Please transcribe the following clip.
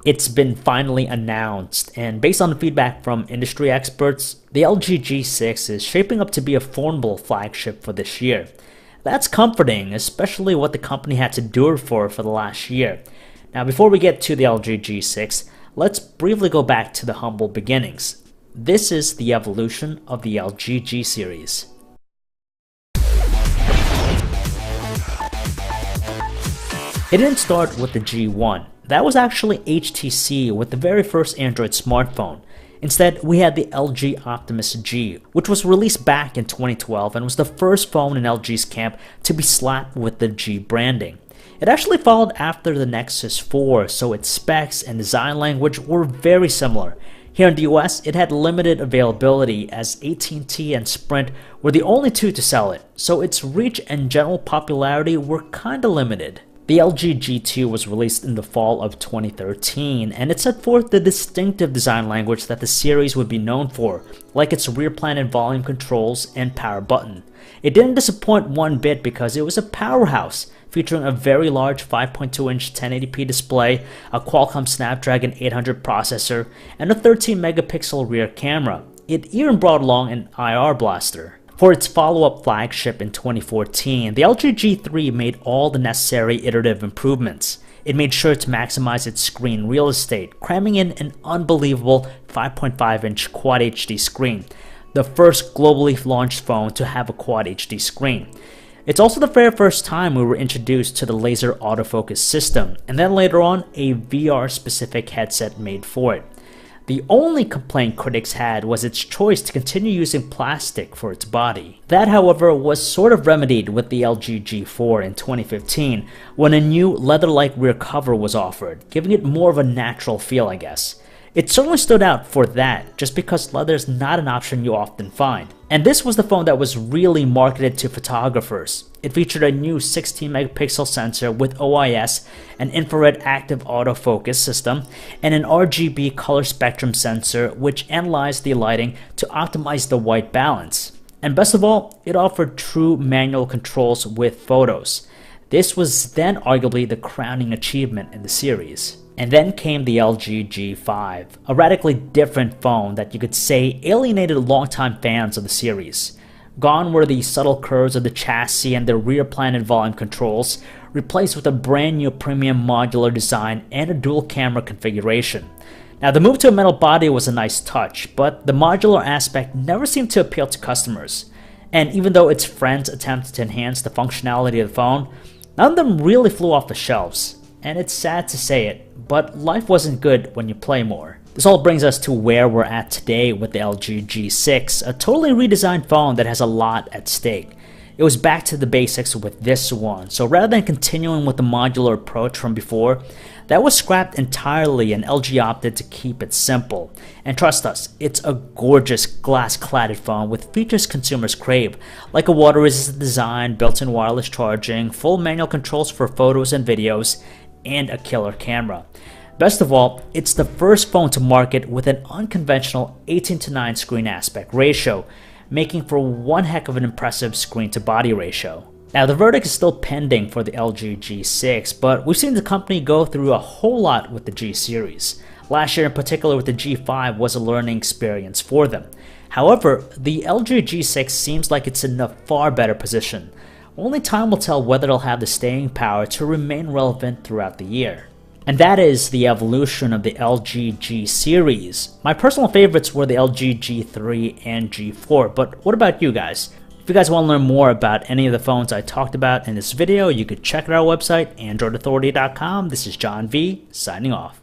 It's been finally announced, and based on the feedback from industry experts, the LG G6 is shaping up to be a formidable flagship for this year. That's comforting, especially what the company had to endure for the last year. Now, before we get to the LG G6, let's briefly go back to the humble beginnings. This is the evolution of the LG G series. It didn't start with the G1. That was actually HTC with the very first Android smartphone. Instead, we had the LG Optimus G, which was released back in 2012 and was the first phone in LG's camp to be slapped with the G branding. It actually followed after the Nexus 4, so its specs and design language were very similar. Here in the US, it had limited availability as AT&T and Sprint were the only two to sell it, so its reach and general popularity were kinda limited. The LG G2 was released in the fall of 2013, and it set forth the distinctive design language that the series would be known for, like its rear planet volume controls and power button. It didn't disappoint one bit because it was a powerhouse, featuring a very large 5.2-inch 1080p display, a Qualcomm Snapdragon 800 processor, and a 13-megapixel rear camera. It even brought along an IR blaster. For its follow-up flagship in 2014, the LG G3 made all the necessary iterative improvements. It made sure to maximize its screen real estate, cramming in an unbelievable 5.5-inch Quad HD screen, the first globally launched phone to have a Quad HD screen. It's also the very first time we were introduced to the laser autofocus system, and then later on, a VR-specific headset made for it. The only complaint critics had was its choice to continue using plastic for its body. That, however, was sort of remedied with the LG G4 in 2015, when a new leather-like rear cover was offered, giving it more of a natural feel, I guess. It certainly stood out for that, just because leather is not an option you often find. And this was the phone that was really marketed to photographers. It featured a new 16-megapixel sensor with OIS, an infrared active autofocus system, and an RGB color spectrum sensor which analyzed the lighting to optimize the white balance. And best of all, it offered true manual controls with photos. This was then arguably the crowning achievement in the series. And then came the LG G5, a radically different phone that you could say alienated longtime fans of the series. Gone were the subtle curves of the chassis and the rear planet volume controls, replaced with a brand new premium modular design and a dual camera configuration. Now, the move to a metal body was a nice touch, but the modular aspect never seemed to appeal to customers. And even though its friends attempted to enhance the functionality of the phone, none of them really flew off the shelves. And it's sad to say it, but life wasn't good when you play more. This all brings us to where we're at today with the LG G6, a totally redesigned phone that has a lot at stake. It was back to the basics with this one, so rather than continuing with the modular approach from before, that was scrapped entirely and LG opted to keep it simple. And trust us, it's a gorgeous glass-cladded phone with features consumers crave, like a water-resistant design, built-in wireless charging, full manual controls for photos and videos, and a killer camera. Best of all, it's the first phone to market with an unconventional 18:9 screen aspect ratio, making for one heck of an impressive screen-to-body ratio. Now, the verdict is still pending for the LG G6, but we've seen the company go through a whole lot with the G series. Last year in particular with the G5 was a learning experience for them. However, the LG G6 seems like it's in a far better position. Only time will tell whether it'll have the staying power to remain relevant throughout the year. And that is the evolution of the LG G series. My personal favorites were the LG G3 and G4, but what about you guys? If you guys want to learn more about any of the phones I talked about in this video, you could check out our website, androidauthority.com. This is John V, signing off.